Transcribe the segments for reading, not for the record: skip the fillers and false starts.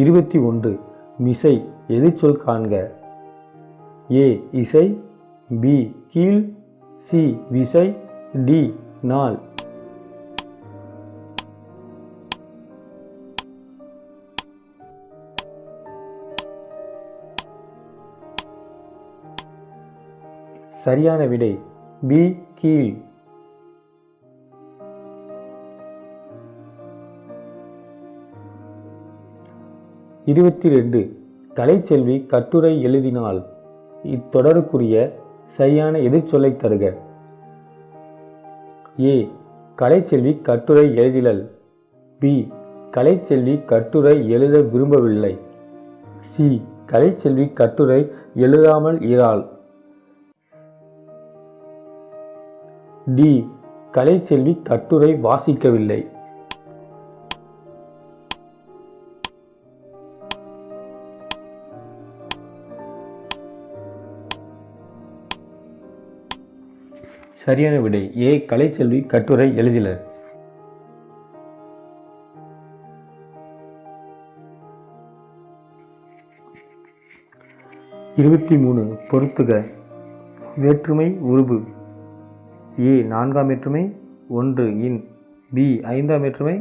21 மிசை எதிர்ச்சொல் காண்க. ஏ இசை, பி கீழ், சி விசை, டி நாள். சரியான விடை பி கீழ். 22 கலைச்செல்வி கட்டுரை எழுதினால். இத்தொடருக்குரிய சரியான எதிர்ச்சொல்லை தருக. ஏ கலைச்செல்வி கட்டுரை எழுதிலள், பி கலைச்செல்வி கட்டுரை எழுத விரும்பவில்லை, சி கலைச்செல்வி கட்டுரை எழுதாமல் இராள், டி கலைச்செல்வி கட்டுரை வாசிக்கவில்லை. சரியான விடை ஏ கலைச்செல்வி கட்டுரை எழுதிலர். 23 பொறுத்துக. வேற்றுமை உருபு. ஏ 4ஆம் வேற்றுமை 1 இன், பி 5ஆம் வேற்றுமை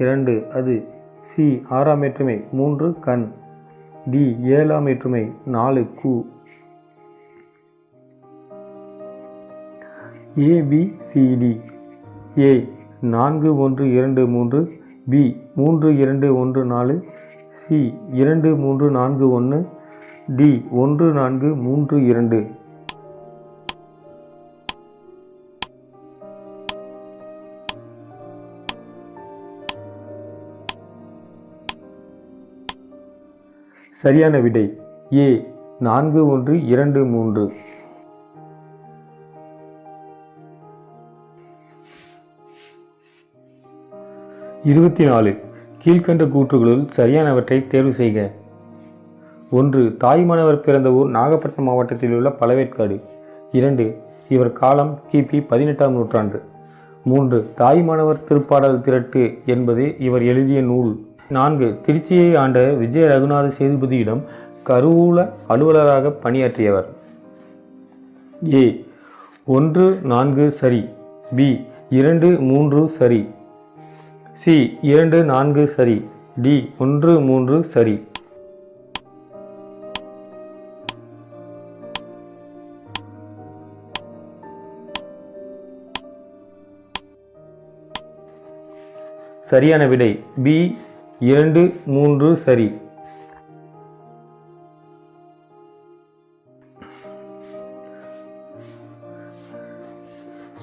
2 அது, சி 6ஆம் வேற்றுமை 3 கண், டி 7ஆம் வேற்றுமை 4 கு. ஏ பி சி டி. ஏ 4 1 2 3, பி 3 2 1 4, சி 2 3 4 1, டி 1 4 3 2. சரியான விடை ஏ 4 1 2 3. 24 கீழ்கண்ட கூற்றுகளுள் சரியானவற்றை தேர்வு செய்க. 1 தாயுமானவர் பிறந்த ஊர் நாகப்பட்டினம் மாவட்டத்தில் உள்ள பழவேற்காடு. 2 இவர் காலம் கிபி 18ஆம் நூற்றாண்டு. 3 தாயுமானவர் திருப்பாடல் திரட்டு என்பது இவர் எழுதிய நூல். 4 திருச்சியை ஆண்ட விஜய ரகுநாத சேதுபதியிடம் கருவூல அலுவலராக பணியாற்றியவர். ஏ 1 4 சரி, பி 2 3 சரி, சி 2 4 சரி, டி 1 3 சரி. சரியான விடை பி 2 3 சரி.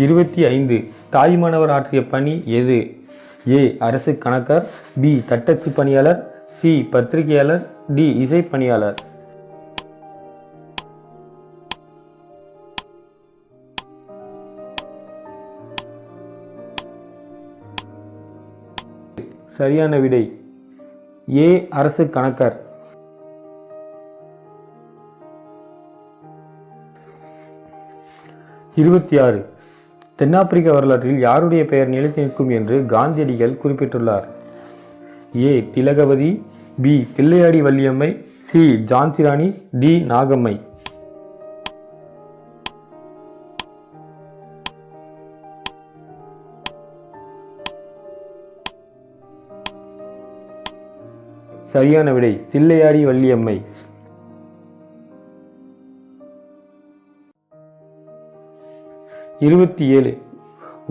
25 தாயுமானவர் ஆற்றிய பணி எது? ஏ அரசு கணக்கர், பி தட்டச்சு பணியாளர், சி பத்திரிகையாளர், டி இசை பணியாளர். சரியான விடை ஏ அரசு கணக்கர். 26 தென்னாப்பிரிக்க வரலாற்றில் யாருடைய பெயர் நிலைத்து நிற்கும் என்று காந்தியடிகள் குறிப்பிட்டுள்ளார்? ஏ Thilagavathi, B Thillaiyadi Valliammai, C Jhansi Rani, D Nagammai. சரியான விடை தில்லையாடி வள்ளியம்மை. 27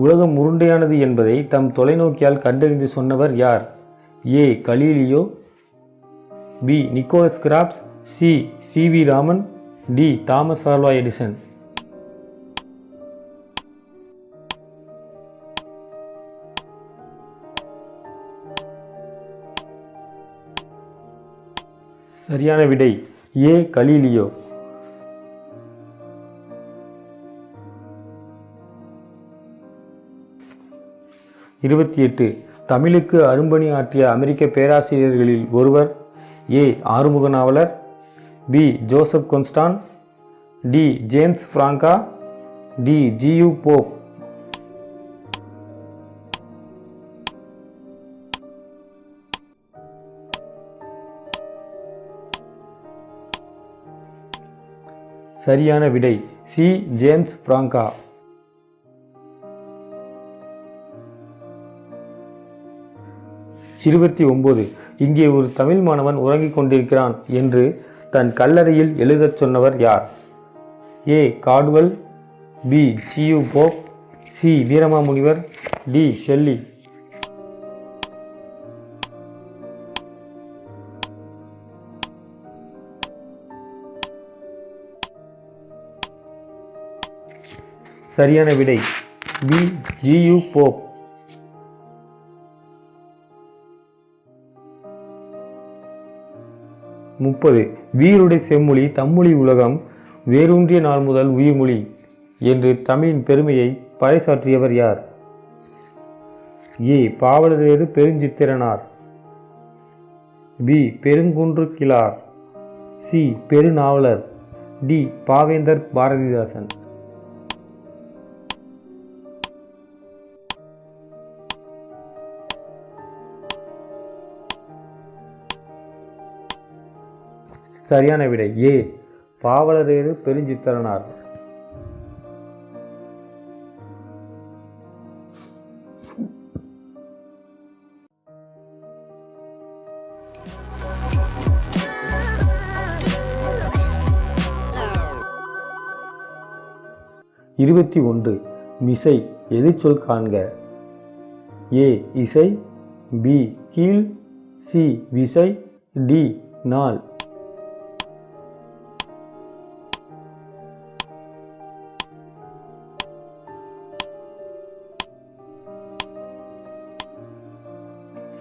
உலகம் உருண்டையானது என்பதை தம் தொலைநோக்கியால் கண்டறிந்து சொன்னவர் யார்? ஏ கலீலியோ, பி நிக்கோலஸ் கிராப்ஸ், C C V. Raman, D Thomas Alva Edison. சரியான விடை ஏ கலீலியோ. 28 தமிழுக்கு அரும்பணி ஆற்றிய அமெரிக்க பேராசிரியர்களில் ஒருவர்? A Arumuga Navalar, B Joseph Constant, D James பிராங்கா, டி ஜி.யு. போப். சரியான விடை சி. ஜேம்ஸ் பிராங்கா. 29. இங்கே ஒரு தமிழ் மாணவன் உறங்கிக் கொண்டிருக்கிறான் என்று தன் கல்லறையில் எழுதச் சொன்னவர் யார்? A. Caldwell, B. G U. Pope, C. Veeramamunivar, D. Shelley. சரியான விடை பி. ஜி.யு. போப். 30. வீருடை செம்மொழி தம்மொழி உலகம் வேரூன்றிய நாள் முதல் உயிர்மொழி என்று தமிழின் பெருமையை பறைசாற்றியவர் யார்? ஏ. பாவலரேறு பெருஞ்சித்திரனார், பி. பெருங்குன்று கிழார், சி. பெருநாவலர், டி. பாவேந்தர் பாரதிதாசன். சரியான விடை ஏ. பாவலரேறு பெருஞ்சித்திரனார். 21. மிசை எதிர்ச்சொல் காண்க. ஏ. இசை, பி. கீழ், சி. விசை, டி. நாள்.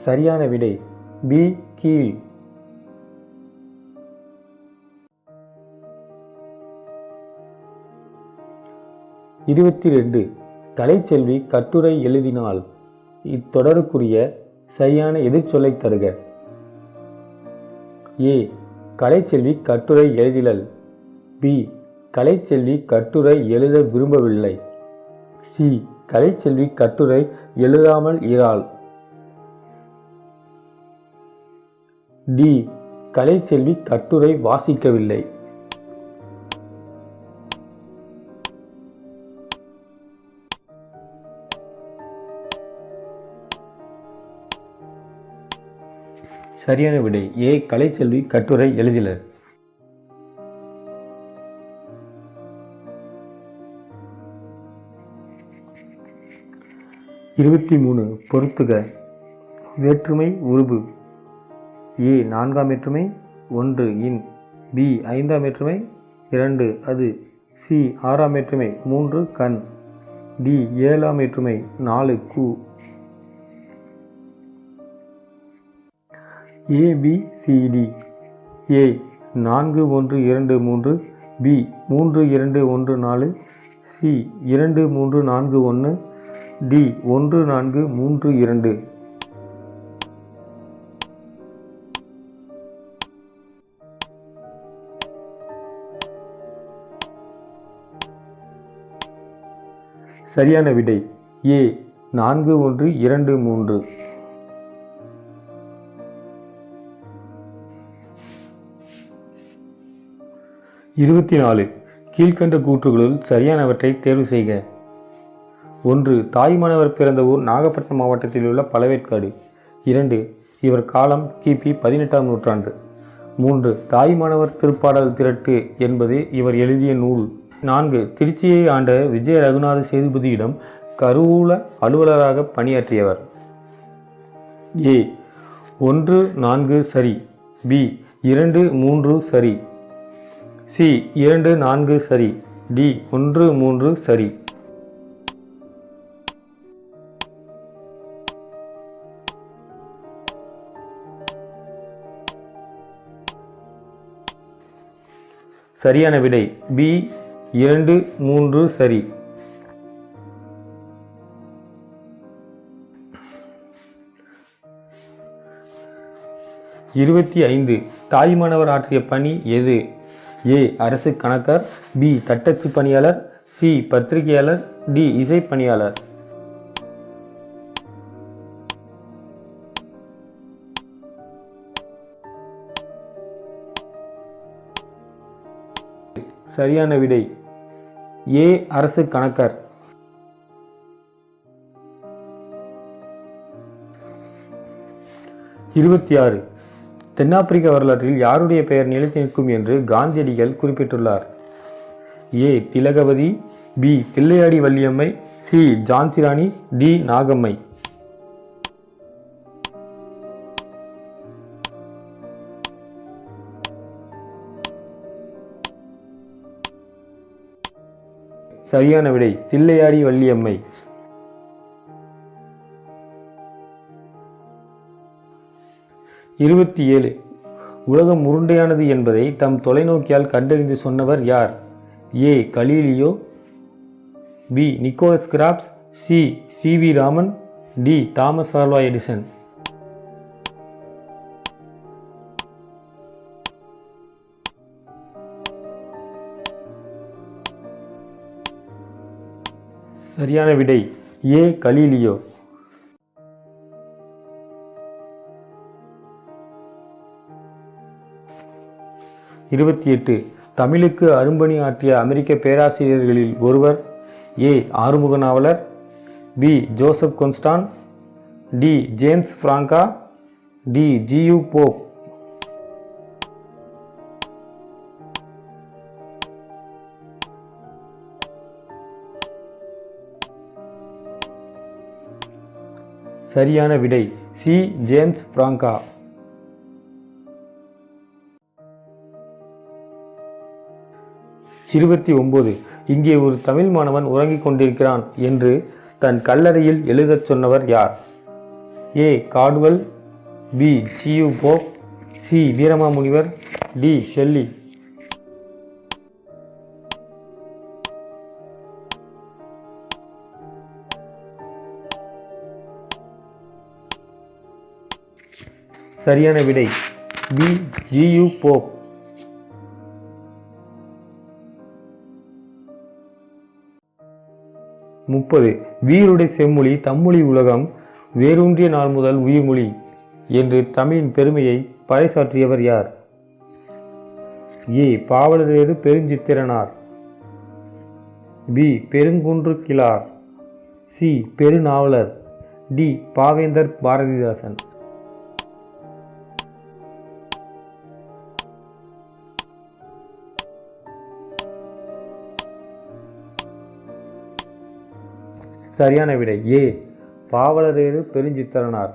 சரியான விடை பி. கீழ். 22. கலைச்செல்வி கட்டுரை எழுதினாள். இத்தொடருக்குரிய சரியான எதிர்ச்சொல்லை தருக. ஏ. கலைச்செல்வி கட்டுரை எழுதிலள், பி. கலைச்செல்வி கட்டுரை எழுத விரும்பவில்லை, சி. கலைச்செல்வி கட்டுரை எழுதாமல் இராள், டி. கலைச்செல்வி கட்டுரை வாசிக்கவில்லை. சரியான விடை ஏ. கலைச்செல்வி கட்டுரை எழுதிலர். 23. பொறுத்துக. வேற்றுமை உருபு. ஏ. 4ஆம் வேற்றுமை 1 இன், பி. 5ஆம் வேற்றுமை 2 அது, சி. 6ஆம் வேற்றுமை 3 கண், டி. 7ஆம் வேற்றுமை 4 கு. ஏ. பி. சி. டி. ஏ. 4 1 2 3, பி. 3 2 1 4, சி. 2 3 4 1, டி. 1 4 3 2. சரியான விடை ஏ. 4 1 2 3. 24. கீழ்கண்ட கூற்றுகளுள் சரியானவற்றை தேர்வு செய்க. 1. தாயுமானவர் பிறந்த ஊர் நாகப்பட்டினம் மாவட்டத்தில் உள்ள பழவேற்காடு. 2. இவர் காலம் கிபி 18ஆம் நூற்றாண்டு. 3. தாயுமானவர் திருப்பாடல் திரட்டு என்பது இவர் எழுதிய நூல். 4. திருச்சியை ஆண்ட விஜய ரகுநாத சேதுபதியிடம் கருவூல அலுவலராக பணியாற்றியவர். ஏ. 1 4 சரி, பி. 2 3 சரி, சி. 2 4 சரி, டி. 1 3 சரி. சரியான விடை பி. 2 3 சரி. 25. தாயுமானவர் ஆற்றிய பணி எது? ஏ. அரசு கணக்கர், பி. தட்டச்சு பணியாளர், சி. பத்திரிகையாளர், டி. இசை பணியாளர். சரியான விடை ஏ அரசு கணக்கர். 26. தென்னாப்பிரிக்க வரலாற்றில் யாருடைய பெயர் நிலைத்து நிற்கும் என்று காந்தியடிகள் குறிப்பிட்டுள்ளார்? ஏ Thilagavathi, B Thillaiyadi Valliammai, C Jhansi Rani, D Nagammai. சரியான விடை தில்லையாடி வள்ளியம்மை. 27. உலகம் உருண்டையானது என்பதை தம் தொலைநோக்கியால் கண்டறிந்து சொன்னவர் யார்? ஏ கலீலியோ, பி நிக்கோலஸ் கிராப்ஸ், C C V. Raman, D Thomas Alva Edison. சரியான விடை ஏ கலீலியோ. 28. தமிழுக்கு அரும்பணி ஆற்றிய அமெரிக்க பேராசிரியர்களில் ஒருவர்? A Arumuga Navalar, B Joseph Constant, D James பிராங்கா, டி ஜி.யு. போப். சரியான விடை சி ஜேம்ஸ் பிராங்கா. 29. இங்கே ஒரு தமிழ் மாணவன் உறங்கிக் கொண்டிருக்கிறான் என்று தன் கல்லறையில் எழுதச் சொன்னவர் யார்? A Caldwell, B G U. Pope, C Veeramamunivar, D Shelley. சரியான விடை பி ஜி.யு. போப். 30. வீருடை செம்மொழி தம்மொழி உலகம் வேரூன்றிய நாள் முதல் உயிர்மொழி என்று தமிழின் பெருமையை பறைசாற்றியவர் யார்? ஏ பாவலரேறு பெருஞ்சித்திரனார், பி பெருங்குன்று கிழார், சி பெருநாவலர், டி பாவேந்தர் பாரதிதாசன். சரியான விடை ஏ பாவலரேறு பெருஞ்சித்திரனார்.